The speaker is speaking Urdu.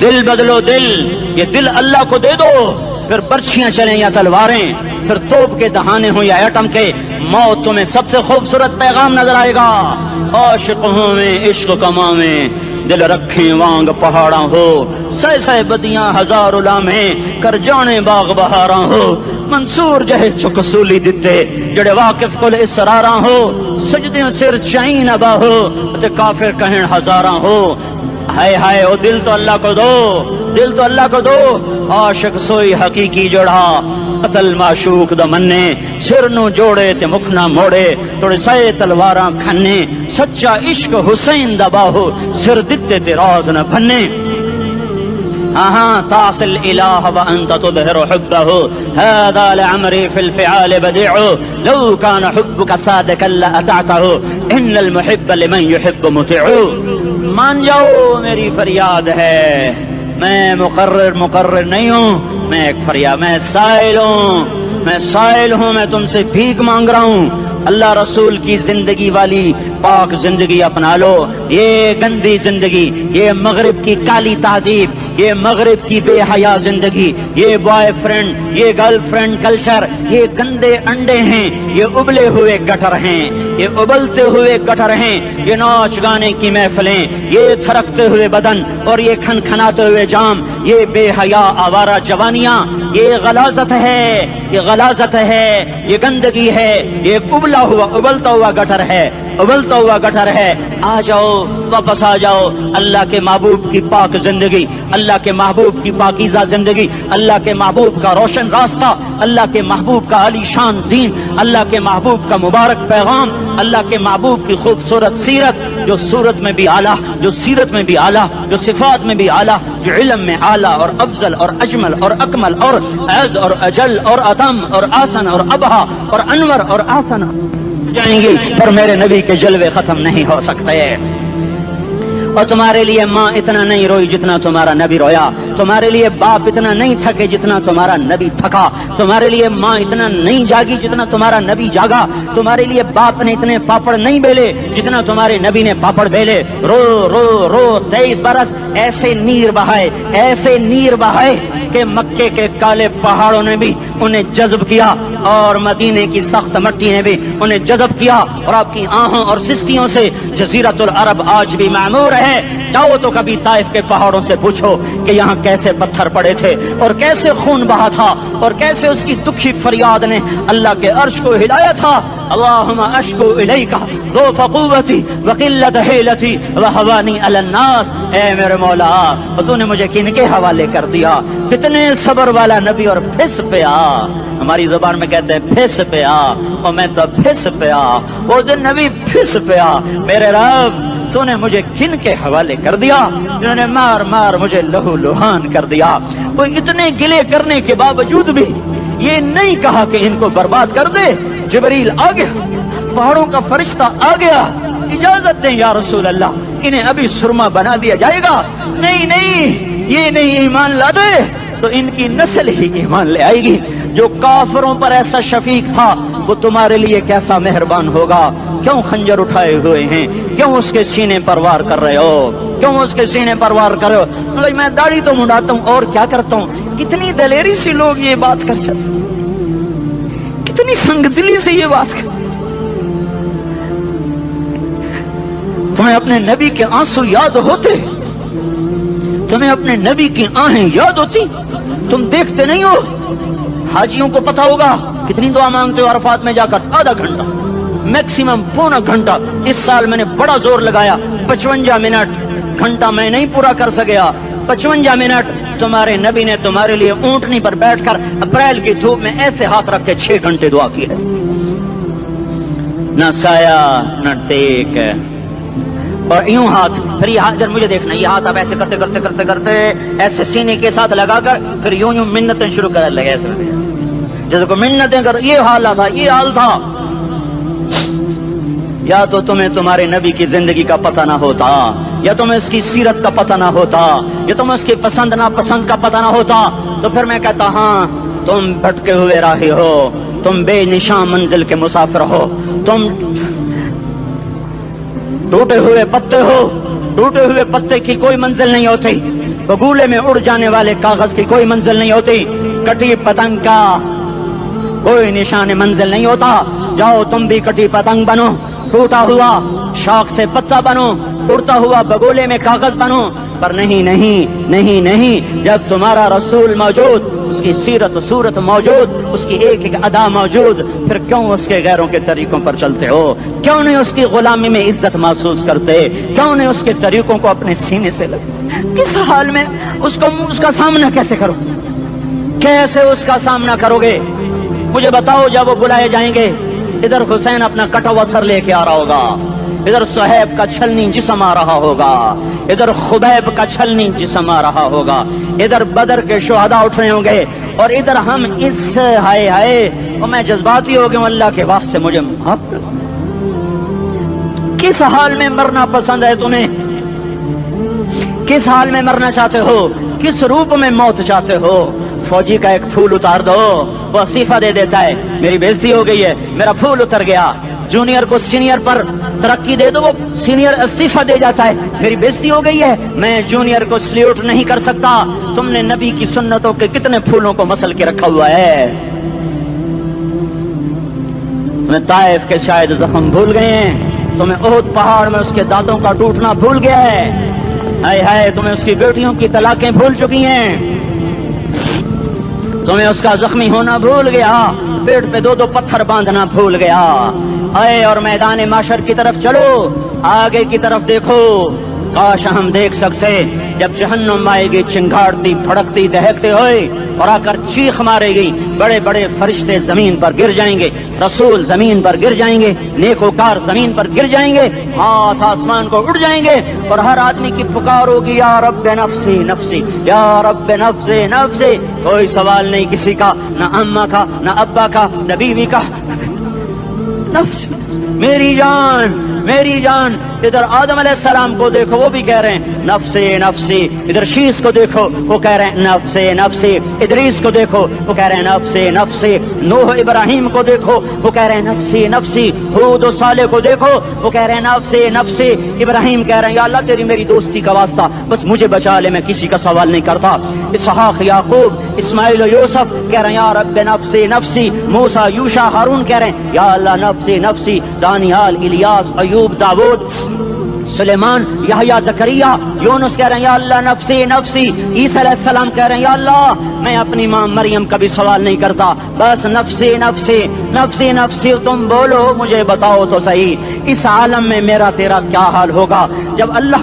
دل بدلو دل، یہ دل اللہ کو دے دو، پھر برچیاں چلیں یا تلواریں، پھر توپ کے دہانے ہوں یا ایٹم کے، موت تمہیں سب سے خوبصورت پیغام نظر آئے گا۔ عاشق ہوں میں عشق کما میں، دل رکھیں وانگ پہاڑاں ہو، سہ سہ بدیاں ہزار لامیں، کر جانے باغ بہاراں ہو، منصور جہے چک سولی دتے، جڑے واقف کل اسراراں ہو، سجدیوں سر چائیں ابا ہو، تے کافر کہیں ہزاراں ہو۔ ہائے ہائے او دل تو اللہ کو دو، دل تو اللہ کو دو۔ عاشق سوئی حقیقی جوڑا، قتل معشوق دا مننے، سر نو جوڑے تے مکھ نہ موڑے، توڑے سائے تلواراں کھنے، سچا عشق حسین دا باہو، سر دتے تے راز نہ بھنے۔ تعصي الإله وأنت تظهر حبه، هذا لعمري في الفعال بديع، لو كان حبك صادقا لأطعته، إن المحب لمن يحب مطيع۔ مان جاؤ میری فریاد ہے، میں مقرر نہیں ہوں، میں ایک فریاد، میں سائل ہوں، میں تم سے بھیک مانگ رہا ہوں۔ اللہ رسول کی زندگی والی پاک زندگی اپنا لو، یہ گندی زندگی، یہ مغرب کی کالی تہذیب، یہ مغرب کی بے حیا زندگی، یہ بوائے فرینڈ، یہ گرل فرینڈ کلچر، یہ گندے انڈے ہیں، یہ ابلے ہوئے گٹر ہیں، یہ ابلتے ہوئے گٹر ہیں، یہ ناچ گانے کی محفلیں، یہ تھرکتے ہوئے بدن اور یہ کھنکھناتے ہوئے جام، یہ بے حیا آوارہ جوانیاں، یہ غلاظت ہے، یہ غلاظت ہے، یہ گندگی ہے، یہ ابلتا ہوا گٹر ہے، ابلتا ہوا گٹر ہے۔ آ جاؤ، واپس آ جاؤ، اللہ کے محبوب کی پاک زندگی، اللہ کے محبوب کی پاکیزہ زندگی، اللہ کے محبوب کا روشن راستہ، اللہ کے محبوب کا علی شان دین، اللہ کے محبوب کا مبارک پیغام، اللہ کے محبوب کی خوبصورت سیرت، جو صورت میں بھی اعلیٰ، جو سیرت میں بھی اعلیٰ، جو صفات میں بھی اعلیٰ، جو علم میں اعلیٰ اور افضل اور اجمل اور اکمل اور اعز اور اجل اور اتم اور آسن اور ابہا اور انور اور آسن جائیں گی، پر میرے نبی کے جلوے ختم نہیں ہو سکتے۔ اور تمہارے لیے ماں اتنا نہیں روئی جتنا تمہارا نبی رویا، تمہارے لیے باپ اتنا نہیں تھکے جتنا تمہارا نبی تھکا، تمہارے لیے ماں اتنا نہیں جاگی جتنا تمہارا نبی جاگا، تمہارے لیے باپ نے اتنے پاپڑ نہیں بیلے جتنا تمہارے نبی نے پاپڑ بیلے۔ رو رو رو 23 برس ایسے نیر بہائے کہ مکے کے کالے پہاڑوں نے بھی انہیں جذب کیا اور مدینے کی سخت مٹی نے بھی انہیں جذب کیا، اور آپ کی آہوں اور سستیوں سے جزیرۃ العرب آج بھی معمور ہے۔ جاؤ تو کبھی طائف کے پہاڑوں سے پوچھو کہ یہاں کیسے پتھر پڑے تھے اور کیسے خون بہا تھا اور کیسے اس کی دکھی فریاد نے اللہ کے عرش کو ہلایا تھا۔ اللہم اشکو الیک ضعف قوتی وقلت حیلتی وہوانی علی الناس، اے میرے مولا تو نے مجھے کن کے حوالے کر دیا؟ کتنے صبر والا نبی، اور پھس پیا، ہماری زبان میں کہتے ہیں پھس پیا، اور میں تو پھس پیا، وہ جو نبی پھس پیا، میرے رب تو نے مجھے کن کے حوالے کر دیا جنہوں نے مار مار مجھے لہو لہان کر دیا۔ وہ اتنے گلے کرنے کے باوجود بھی یہ نہیں کہا کہ ان کو برباد کر دے۔ جبریل آ گیا، پہاڑوں کا فرشتہ آ گیا، اجازت دیں یا رسول اللہ، انہیں ابھی سرما بنا دیا جائے گا۔ نہیں، یہ نہیں ایمان لا دے تو ان کی نسل ہی ایمان لے آئے گی۔ جو کافروں پر ایسا شفیق تھا وہ تمہارے لیے کیسا مہربان ہوگا۔ کیوں خنجر اٹھائے ہوئے ہیں؟ کیوں اس کے سینے پر وار کر رہے ہو؟ کیوں اس کے سینے پر وار کر رہے ہو؟ میں داڑھی تو منڈاتا ہوں اور کیا کرتا ہوں۔ کتنی دلیری سے لوگ یہ بات کر سکتے، کتنی سنگدلی سے یہ بات کر۔ تمہیں اپنے نبی کے آنسو یاد ہوتے؟ تمہیں اپنے نبی کی آہیں یاد ہوتی؟ تم دیکھتے نہیں ہو؟ حاجیوں کو پتا ہوگا کتنی دعا مانگتے ہو عرفات میں جا کر؟ آدھا گھنٹہ، میکسیمم پونا گھنٹہ۔ اس سال میں نے بڑا زور لگایا، 55 منٹ، گھنٹہ میں نہیں پورا کر سکیا، 55 منٹ تمہارے نبی نے تمہارے لیے اونٹنی پر بیٹھ کر اپریل کی دھوپ میں ایسے ہاتھ رکھ کے 6 گھنٹے دعا کی ہے۔ نہ سایہ نہ ٹیک، اور یوں ہاتھ، پھر یہ ہاتھ ادھر مجھے دیکھنا، یہ ہاتھ آپ ایسے کرتے کرتے کرتے کرتے ایسے سینے کے ساتھ لگا کر پھر یوں یوں منتیں شروع کر لگے، ایسے جیسے کو منتیں کر۔ یہ حال تھا، یہ حال تھا۔ یا تو تمہیں تمہارے نبی کی زندگی کا پتہ نہ ہوتا، یا تمہیں اس کی سیرت کا پتہ نہ ہوتا، یا تمہیں اس کی پسند ناپسند کا پتہ نہ ہوتا، تو پھر میں کہتا ہاں تم بھٹکے ہوئے راہی ہو، تم بے نشان منزل کے مسافر ہو، تم ٹوٹے ہوئے پتے ہو، ٹوٹے ہوئے پتے کی کوئی منزل نہیں ہوتی۔ بگولے میں اڑ جانے والے کاغذ کی کوئی منزل نہیں ہوتی، کٹی پتنگ کا کوئی نشان منزل نہیں ہوتا۔ جاؤ تم بھی کٹی پتنگ بنو، ٹوٹا ہوا شوق سے پتا بنو، اڑتا ہوا بگولے میں کاغذ بنو، پر نہیں نہیں نہیں نہیں، جب تمہارا رسول موجود، اس کی سیرت و صورت موجود، اس کی ایک ایک ادا موجود، پھر کیوں اس کے غیروں کے طریقوں پر چلتے ہو؟ کیوں نہیں اس کی غلامی میں عزت محسوس کرتے؟ کیوں نہیں اس کے طریقوں کو اپنے سینے سے لگتے؟ کس حال میں اس کا سامنا کیسے کرو؟ کیسے اس کا سامنا کرو گے؟ مجھے بتاؤ، جب وہ بلائے جائیں گے، ادھر حسین اپنا کٹا ہوا سر لے کے آ رہا ہوگا، ادھر صہیب کا چھلنی جسم آ رہا ہوگا، ادھر خبیب کا چھلنی جسم آ رہا ہوگا، ادھر بدر کے شہداء اٹھ رہے ہوں گے، اور ادھر ہم اس ہائے ہائے، اور میں جذباتی ہو گیا، اللہ کے واسطے مجھے معاف کر۔ کس حال میں مرنا پسند ہے تمہیں؟ کس حال میں مرنا چاہتے ہو؟ کس روپ میں موت چاہتے ہو؟ فوجی کا ایک پھول اتار دو، وہ استعفیٰ دے دیتا ہے، میری بےزتی ہو گئی ہے، میرا پھول اتر گیا۔ جونیئر کو سینئر پر ترقی دے دو، وہ سینئر استعفیٰ دے جاتا ہے، میری بےزتی ہو گئی ہے، میں جونیئر کو سلیوٹ نہیں کر سکتا۔ تم نے نبی کی سنتوں کے کتنے پھولوں کو مسل کے رکھا ہوا ہے؟ تمہیں طائف کے شاید زخم بھول گئے ہیں، تمہیں احد پہاڑ میں اس کے دانتوں کا ٹوٹنا بھول گیا ہے، ہائے ہائے تمہیں اس کی بیٹیوں کی طلاقیں بھول چکی ہیں، تمہیں اس کا زخمی ہونا بھول گیا، پیٹ پہ دو دو پتھر باندھنا بھول گیا۔ آئے اور میدان معاشر کی طرف چلو، آگے کی طرف دیکھو۔ کاش ہم دیکھ سکتے جب جہنم آئے گی چنگاڑتی بھڑکتی دہکتے ہوئے اور آ کر چیخ مارے گی، بڑے بڑے فرشتے زمین پر گر جائیں گے، رسول زمین پر گر جائیں گے، نیکوکار زمین پر گر جائیں گے، ہاتھ آسمان کو اڑ جائیں گے، اور ہر آدمی کی پکار ہوگی، یا رب نفسی نفسی، یا رب نفسی نفسی۔ کوئی سوال نہیں کسی کا، نہ اماں کا، نہ ابا کا، نہ بیوی کا، نفس میری جان میری جان۔ ادھر آدم علیہ السلام کو دیکھو، وہ بھی کہہ رہے ہیں نفسی نفسی، ادھر شیش کو دیکھو، وہ کہہ رہے ہیں نفسی نفسی، ادریس کو دیکھو، وہ کہہ رہے ہیں نفسی نفسی، نوح ابراہیم کو دیکھو، وہ کہہ رہے ہیں نفسی نفسی، ہود و صالح کو دیکھو، وہ کہہ رہے ہیں نفسی نفسی۔ ابراہیم کہہ رہے ہیں یا اللہ تیری میری دوستی کا واسطہ، بس مجھے بچا لے، میں کسی کا سوال نہیں کرتا۔ اسحاق یعقوب اسماعیل و یوسف کہہ رہے ہیں یا رب نفسی نفسی۔ موسیٰ یوشع ہارون کہہ رہے ہیں یا اللہ نفسی نفسی۔ دانیال الیاس ایوب داؤد سلیمان یحییٰ زکریا یونس کہہ رہے ہیں یا اللہ نفسی نفسی۔ عیسیٰ علیہ السلام کہہ رہے ہیں یا اللہ میں اپنی ماں مریم کا بھی سوال نہیں کرتا، بس نفسی نفسی نفسی نفسی۔ تم بولو، مجھے بتاؤ تو صحیح، اس عالم میں میرا تیرا کیا حال ہوگا جب اللہ